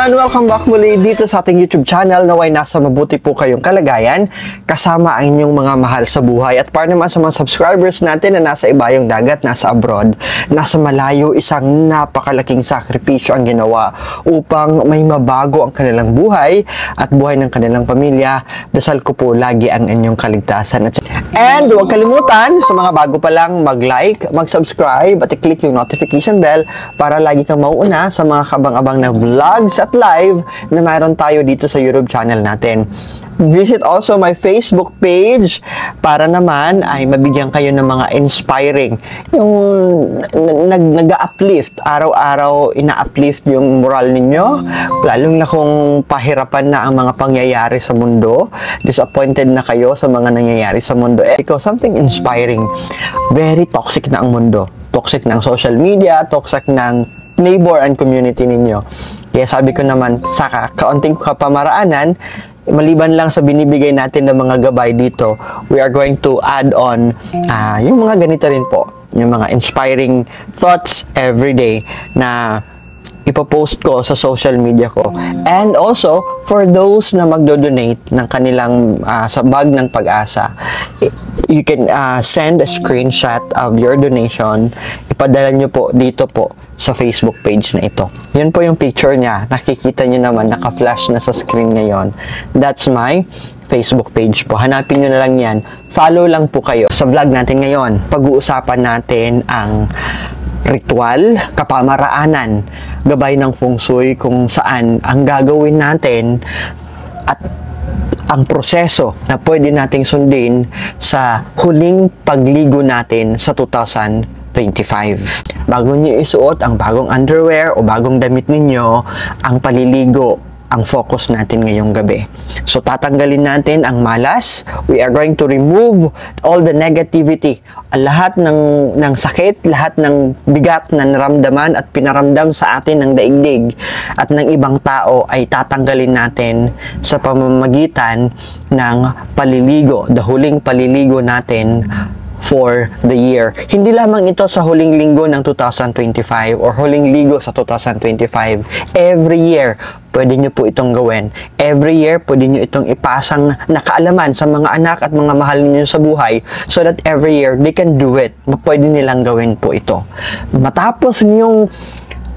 everyone! Welcome back muli dito sa ating YouTube channel. Naway nasa mabuti po kayong kalagayan kasama ang inyong mga mahal sa buhay. At para naman sa mga subscribers natin na nasa ibayong dagat, nasa abroad, nasa malayo, isang napakalaking sakripisyo ang ginawa upang may mabago ang kanilang buhay at buhay ng kanilang pamilya. Dasal ko po lagi ang inyong kaligtasan. And huwag kalimutan, sa mga bago pa lang, mag-like, mag-subscribe at i-click yung notification bell para lagi kang mauuna sa mga kabang-abang na vlogs at live na mayroon tayo dito sa YouTube channel natin. Visit also my Facebook page para naman ay mabigyan kayo ng mga inspiring, yung nag-uplift, araw-araw ina-uplift yung moral ninyo, lalong na kung pahirapan na ang mga pangyayari sa mundo, disappointed na kayo sa mga nangyayari sa mundo. Because something inspiring, very toxic na ang mundo, toxic ng social media, toxic ng neighbor and community ninyo. Kaya sabi ko naman, sa kaunting kapamaraanan, maliban lang sa binibigay natin ng mga gabay dito, we are going to add on yung mga ganito rin po, yung mga inspiring thoughts every day na ipopost ko sa social media ko. And also, for those na magdo-donate ng kanilang sa bag ng Pag-asa, you can send a screenshot of your donation. Ipadala nyo po dito po sa Facebook page na ito. Yun po yung picture niya. Nakikita nyo naman, naka-flash na sa screen ngayon. That's my Facebook page po. Hanapin nyo na lang yan. Follow lang po kayo. Sa vlog natin ngayon, pag-uusapan natin ang ritual, kapamaraanan, gabay ng feng shui kung saan ang gagawin natin at ang proseso na pwede nating sundin sa huling pagligo natin sa 2025. Bago nyo isuot ang bagong underwear o bagong damit ninyo, ang paliligo ang focus natin ngayong gabi. So, tatanggalin natin ang malas. We are going to remove all the negativity. Lahat ng sakit, lahat ng bigat na naramdaman at pinaramdam sa atin ng daigdig at ng ibang tao ay tatanggalin natin sa pamamagitan ng paliligo, the huling paliligo natin for the year. Hindi lamang ito sa huling linggo ng 2025 or huling ligo sa 2025. Every year, pwede nyo po itong gawin. Every year, pwede nyo itong ipasang nakaalaman sa mga anak at mga mahal ninyo sa buhay so that every year, they can do it. Pwede nilang gawin po ito. Matapos nyong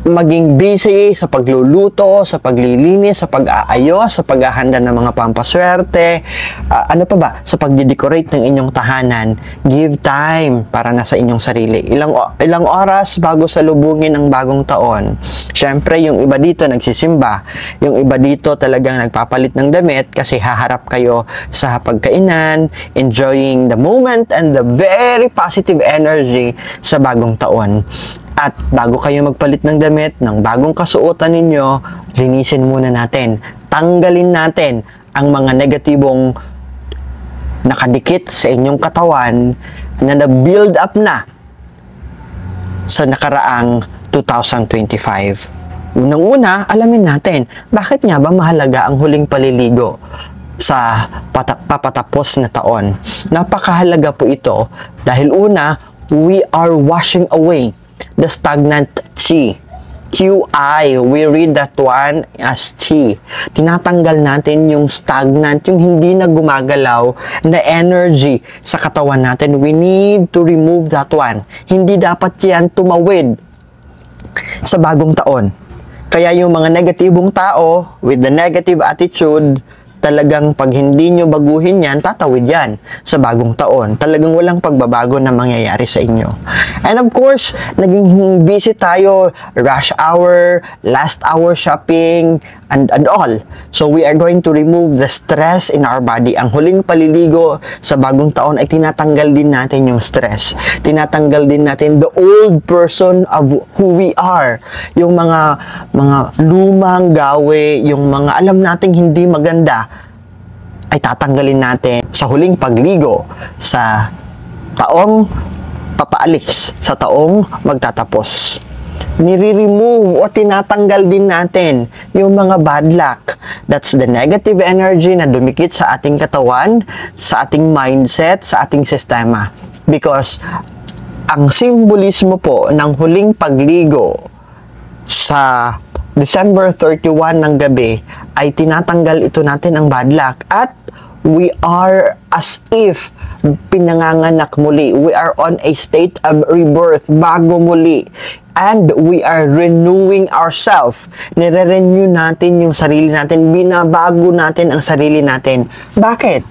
maging busy sa pagluluto, sa paglilinis, sa pag-aayos, sa paghahanda ng mga pampaswerte, ano pa ba, sa pagde-decorate ng inyong tahanan, give time para na sa inyong sarili. Ilang oras bago salubungin ang bagong taon. Siyempre, yung iba dito nagsisimba, yung iba dito talagang nagpapalit ng damit kasi haharap kayo sa pagkainan, enjoying the moment and the very positive energy sa bagong taon. At bago kayo magpalit ng damit, ng bagong kasuotan ninyo, linisin muna natin. Tanggalin natin ang mga negatibong nakadikit sa inyong katawan na na-build up na sa nakaraang 2025. Unang-una, alamin natin, bakit nga ba mahalaga ang huling paliligo sa papatapos na taon? Napakahalaga po ito dahil una, we are washing away the stagnant chi. QI, we read that one as chi. Tinatanggal natin yung stagnant, yung hindi na gumagalaw na energy sa katawan natin. We need to remove that one. Hindi dapat yan tumawid sa bagong taon. Kaya yung mga negatibong tao with the negative attitude, talagang pag hindi nyo baguhin yan, tatawid yan sa bagong taon. Talagang walang pagbabago na mangyayari sa inyo. And of course, naging busy tayo, rush hour, last hour shopping, and all. So we are going to remove the stress in our body. Ang huling paliligo sa bagong taon ay tinatanggal din natin yung stress. Tinatanggal din natin the old person of who we are. Yung mga lumang gawe, yung mga alam nating hindi maganda, ay tatanggalin natin sa huling pagligo sa taong papaalis, sa taong magtatapos. Nire-remove o tinatanggal din natin yung mga bad luck. That's the negative energy na dumikit sa ating katawan, sa ating mindset, sa ating sistema. Because ang simbolismo po ng huling pagligo sa December 31 ng gabi, ay tinatanggal ito natin ang bad luck at we are as if pinanganganak muli. We are on a state of rebirth, bago muli. And we are renewing ourselves. Nire-renew natin yung sarili natin, binabago natin ang sarili natin. Bakit?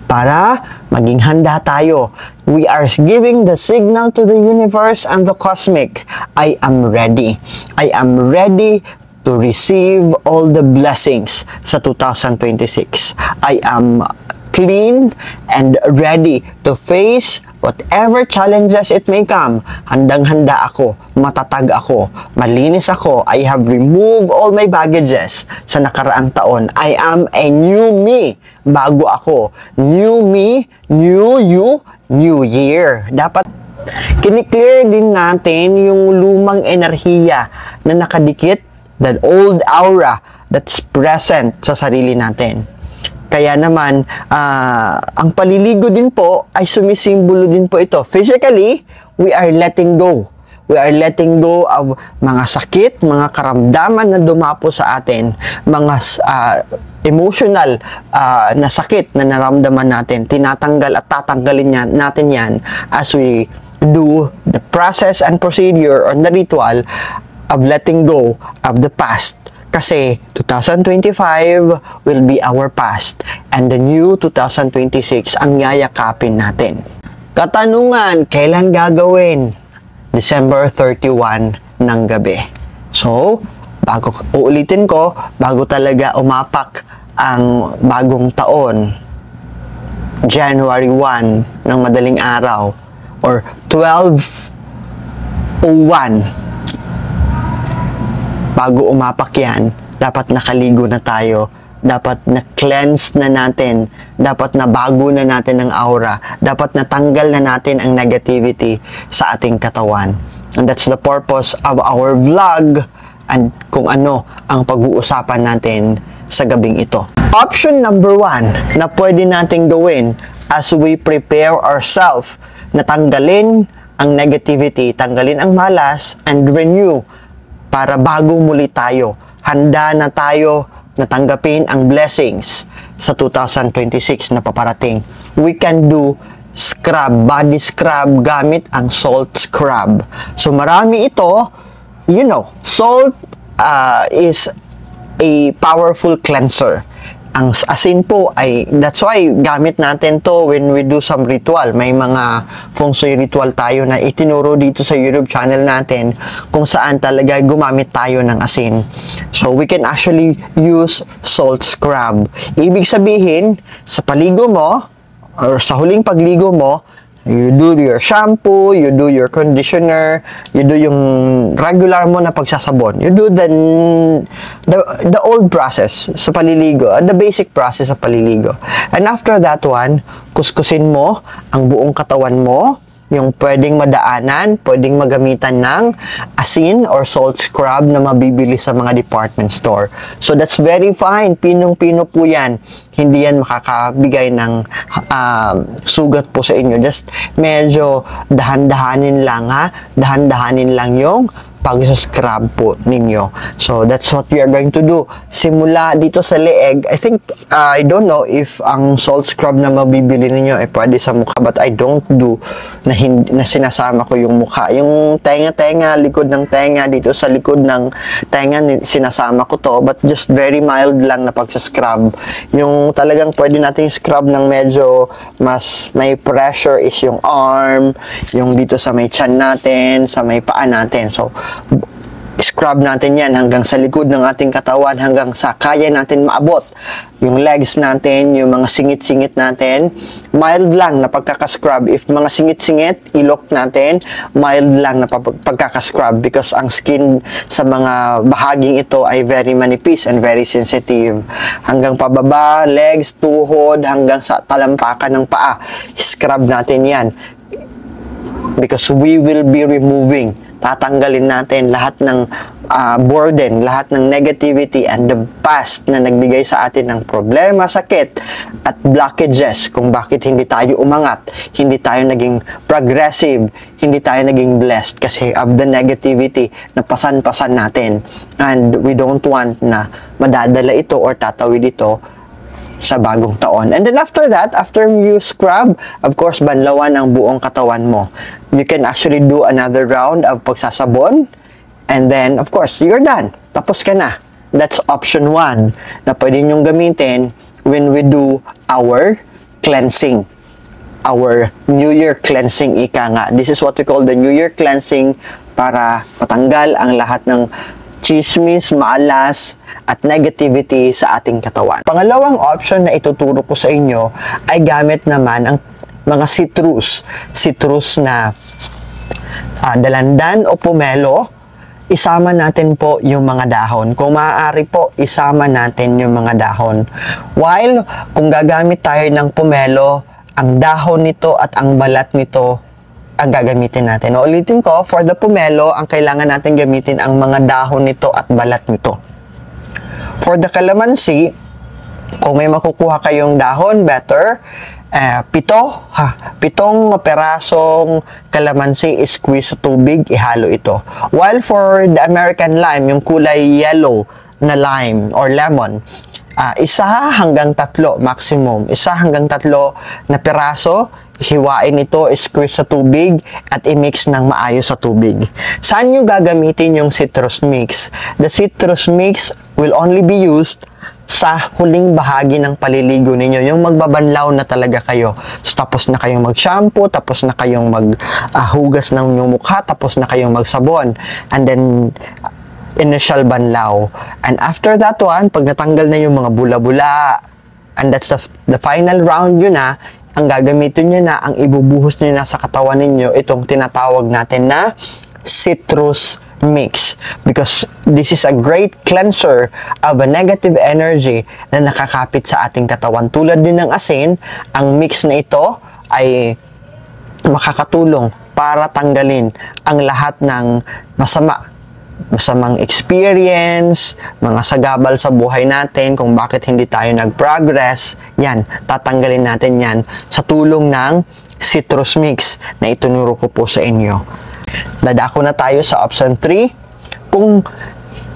Para maging handa tayo. We are giving the signal to the universe and the cosmic. I am ready. I am ready to receive all the blessings sa 2026. I am clean and ready to face whatever challenges it may come. Handang-handa ako, matatag ako, malinis ako. I have removed all my baggages sa nakaraang taon. I am a new me. Bago ako. New me, new you, new year. Dapat kiniklear din natin yung lumang enerhiya na nakadikit, that old aura that's present sa sarili natin. Kaya naman, ang paliligo din po ay sumisimbolo din po ito. Physically, we are letting go. We are letting go of mga sakit, mga karamdaman na dumapo sa atin, mga emotional na sakit na naramdaman natin. Tinatanggal at tatanggalin natin yan as we do the process and procedure or the ritual of letting go of the past. Kasi 2025 will be our past and the new 2026 ang yayakapin natin. Katanungan, kailan gagawin? December 31 ng gabi. So, uulitin ko, bago talaga umapak ang bagong taon, January 1 ng madaling araw or 12:01, bago umapak yan, dapat nakaligo na tayo, dapat na-cleanse na natin, dapat nabago na natin ang aura, dapat natanggal na natin ang negativity sa ating katawan. And that's the purpose of our vlog and kung ano ang pag-uusapan natin sa gabing ito. Option number 1 na pwede nating gawin as we prepare ourselves na tanggalin ang negativity, tanggalin ang malas, and renew para bago muli tayo. Handa na tayo na tanggapin ang blessings sa 2026 na paparating. We can do scrub, body scrub gamit ang salt scrub. So marami ito, you know, salt is a powerful cleanser. Ang asin po ay, that's why gamit natin to when we do some ritual. May mga feng shui ritual tayo na itinuro dito sa YouTube channel natin kung saan talaga gumamit tayo ng asin. So we can actually use salt scrub. Ibig sabihin, sa paligo mo or sa huling pagligo mo, you do your shampoo, you do your conditioner, you do yung regular mo na pagsasabon. You do the old process sa paliligo, the basic process sa paliligo. And after that one, kuskusin mo ang buong katawan mo, yung pwedeng madaanan, pwedeng magamitan ng asin or salt scrub na mabibili sa mga department store. So that's very fine. Pinong-pino po yan. Hindi yan makakabigay ng sugat po sa inyo. Just medyo dahan-dahanin lang ha. Dahan-dahanin lang yung pag-scrub po ninyo. So that's what we are going to do. Simula dito sa leeg, I think, I don't know if ang salt scrub na mabibili ninyo ay pwede sa mukha, but I don't do na sinasama ko yung mukha. Yung tenga-tenga, likod ng tenga, dito sa likod ng tenga, sinasama ko to, but just very mild lang na pag-scrub. Yung talagang pwede nating scrub ng medyo mas may pressure is yung arm, yung dito sa may tiyan natin, sa may paa natin. So, scrub natin yan hanggang sa likod ng ating katawan, hanggang sa kaya natin maabot. Yung legs natin, yung mga singit-singit natin, mild lang na pagkakascrub. If mga singit-singit, ilok natin, mild lang na pagkakascrub because ang skin sa mga bahaging ito ay very manipis and very sensitive. Hanggang pababa, legs, tuhod, hanggang sa talampakan ng paa, scrub natin yan. Because we will be removing, tatanggalin natin lahat ng burden, lahat ng negativity and the past na nagbigay sa atin ng problema, sakit, at blockages kung bakit hindi tayo umangat, hindi tayo naging progressive, hindi tayo naging blessed kasi of the negativity na pasan-pasan natin. And we don't want na madadala ito or tatawid ito sa bagong taon. And then after that, after you scrub, of course, banlawan ang buong katawan mo. You can actually do another round of pagsasabon. And then, of course, you're done. Tapos ka na. That's option 1 na pwede nyong gamitin when we do our cleansing. Our New Year cleansing, ika nga. This is what we call the New Year cleansing para matanggal ang lahat ng chismis, maalas, at negativity sa ating katawan. Pangalawang option na ituturo ko sa inyo ay gamit naman ang mga citrus. Citrus na dalandan o pomelo. Isama natin po yung mga dahon. Kung maaari po, isama natin yung mga dahon. While, kung gagamit tayo ng pomelo, ang dahon nito at ang balat nito ang gagamitin natin. Ulitin ko, for the pomelo, ang kailangan natin gamitin ang mga dahon nito at balat nito. For the calamansi, kung may makukuha kayong dahon, better. Pitong perasong kalamansi squeeze sa tubig, ihalo ito. While for the American lime, yung kulay yellow na lime or lemon, 1 hanggang 3 maximum. 1 hanggang 3 na peraso, hiwain ito, squeeze sa tubig, at i-mix ng maayos sa tubig. Saan nyo gagamitin yung citrus mix? The citrus mix will only be used sa huling bahagi ng paliligo ninyo, yung magbabanlaw na talaga kayo. So, tapos na kayong mag-shampoo, tapos na kayong maghugas ng inyong mukha, tapos na kayong magsabon. And then, initial banlaw. And after that one, pag natanggal na yung mga bula-bula, and that's the final round yun na, ang gagamitin nyo na, ang ibubuhos nyo na sa katawan ninyo, itong tinatawag natin na citrus mix, because this is a great cleanser of a negative energy na nakakapit sa ating katawan. Tulad din ng asin, ang mix na ito ay makakatulong para tanggalin ang lahat ng masamang experience, mga sagabal sa buhay natin, kung bakit hindi tayo nag-progress. Yan, tatanggalin natin yan sa tulong ng citrus mix na itunuro ko po sa inyo. Dadako na tayo sa option 3. Kung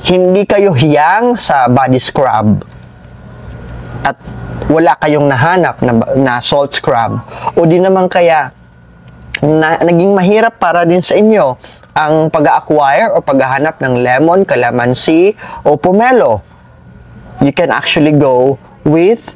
hindi kayo hiyang sa body scrub at wala kayong nahanap na salt scrub, o di naman kaya naging mahirap para din sa inyo ang pag-acquire o paghahanap ng lemon, calamansi, o pomelo, you can actually go with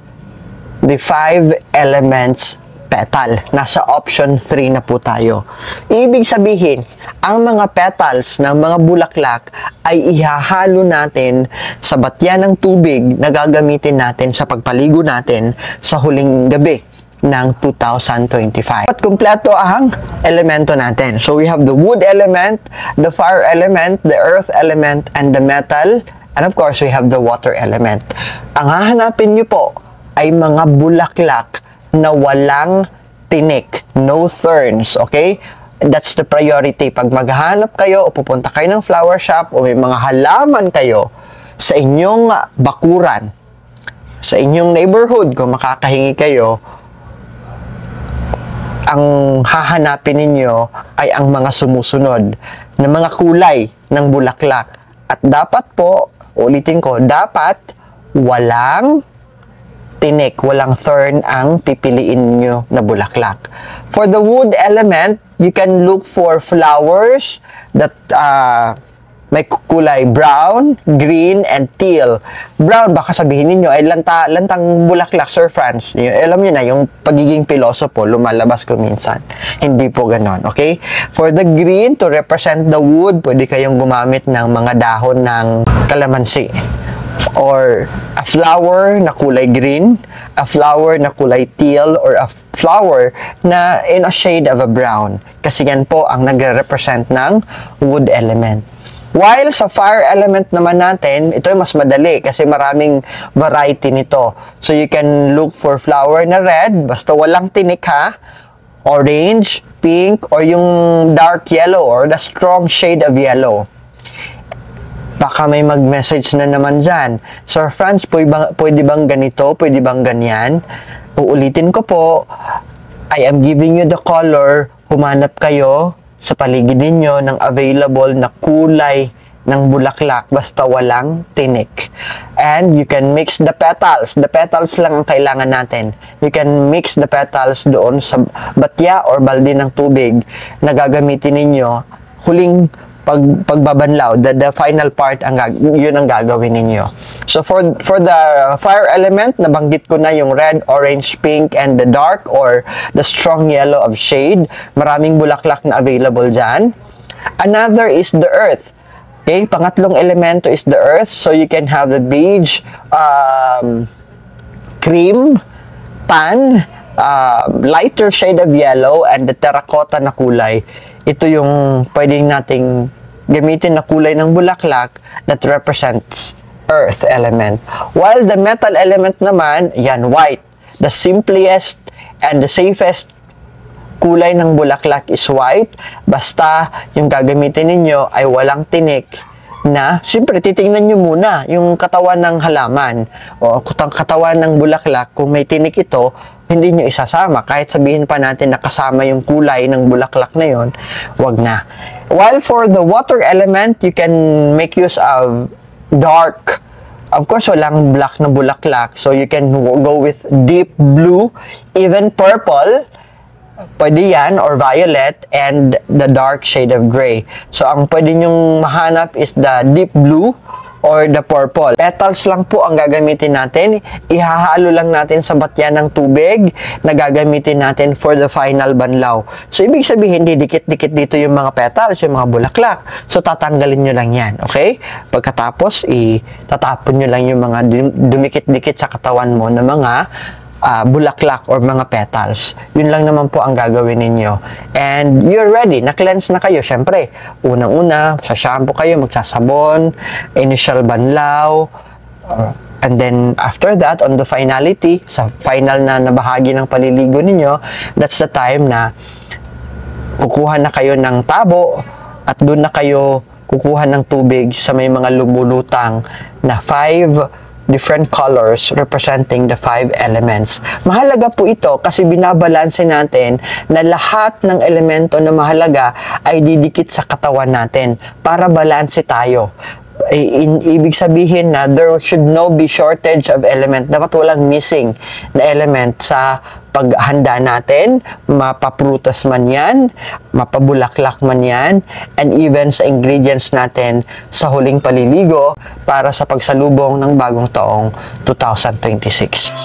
the 5 elements petal. Nasa option 3 na po tayo. Ibig sabihin, ang mga petals ng mga bulaklak ay ihahalo natin sa batyan ng tubig na gagamitin natin sa pagpaligo natin sa huling gabi ng 2025. At kumpleto ang elemento natin. So we have the wood element, the fire element, the earth element, and the metal, and of course we have the water element. Ang hahanapin nyo po ay mga bulaklak na walang tinik, no thorns, okay? That's the priority. Pag maghahanap kayo o pupunta kayo ng flower shop o may mga halaman kayo sa inyong bakuran, sa inyong neighborhood, kung makakahingi kayo, ang hahanapin ninyo ay ang mga sumusunod na mga kulay ng bulaklak. At dapat po, ulitin ko, dapat walang tinik, walang thorn ang pipiliin nyo na bulaklak. For the wood element, you can look for flowers that may kulay brown, green, and teal. Brown, baka sabihin ninyo, ay lantang bulaklak, Sir Franz. Alam niyo na, yung pagiging pilosopo, lumalabas ko minsan. Hindi po ganon, okay? For the green, to represent the wood, pwede kayong gumamit ng mga dahon ng kalamansi. Or a flower na kulay green, a flower na kulay teal, or a flower na in a shade of a brown. Kasi yan po ang nagre-represent ng wood element. While sa fire element naman natin, ito ay mas madali kasi maraming variety nito. So you can look for flower na red, basta walang tinik ha, orange, pink, or yung dark yellow or the strong shade of yellow. Baka may mag-message na naman dyan. Sir Franz, pwede bang ganito? Pwede bang ganyan? Uulitin ko po, I am giving you the color. Humanap kayo sa paligid ninyo ng available na kulay ng bulaklak basta walang tinik. And you can mix the petals. The petals lang ang kailangan natin. You can mix the petals doon sa batya or balde ng tubig na gagamitin ninyo huling pagbabanlaw. The final part, yun ang gagawin ninyo. So for the fire element, nabanggit ko na yung red, orange, pink, and the dark or the strong yellow of shade. Maraming bulaklak na available dyan. Another is the earth. Okay, pangatlong elemento is the earth. So you can have the beige, cream, tan, lighter shade of yellow, and the terracotta na kulay. Ito yung pwedeng nating gamitin na kulay ng bulaklak that represents earth element. While the metal element naman, yan, white. The simplest and the safest kulay ng bulaklak is white. Basta yung gagamitin ninyo ay walang tinik na, siyempre, titingnan nyo muna yung katawan ng halaman o katawan ng bulaklak. Kung may tinik ito, hindi nyo isasama. Kahit sabihin pa natin na kasama yung kulay ng bulaklak na yon, wag na. While for the water element, you can make use of dark. Of course, walang black na bulaklak. So, you can go with deep blue, even purple. Pwede yan, or violet, and the dark shade of gray. So, ang pwede nyong mahanap is the deep blue or the purple. Petals lang po ang gagamitin natin. Ihahalo lang natin sa batya ng tubig na gagamitin natin for the final banlaw. So, ibig sabihin, didikit-dikit dito yung mga petals, yung mga bulaklak. So, tatanggalin nyo lang yan. Okay? Pagkatapos, tatapon nyo lang yung mga dumikit-dikit sa katawan mo na mga bulaklak or mga petals. Yun lang naman po ang gagawin ninyo. And you're ready. Na-cleanse na kayo. Siyempre, unang-una, sa shampoo kayo, magsasabon, initial banlaw, and then after that, on the finality, sa final na bahagi ng paliligo ninyo, that's the time na kukuha na kayo ng tabo at doon na kayo kukuha ng tubig sa may mga lumulutang na 5 different colors representing the 5 elements. Mahalaga po ito kasi binabalanse natin na lahat ng elemento na mahalaga ay didikit sa katawan natin para balanse tayo. Ibig sabihin na there should no be shortage of element. Dapat walang missing na element sa paghanda natin, mapaprutas man yan, mapabulaklak man yan, and even sa ingredients natin sa huling paliligo para sa pagsalubong ng bagong taong 2026.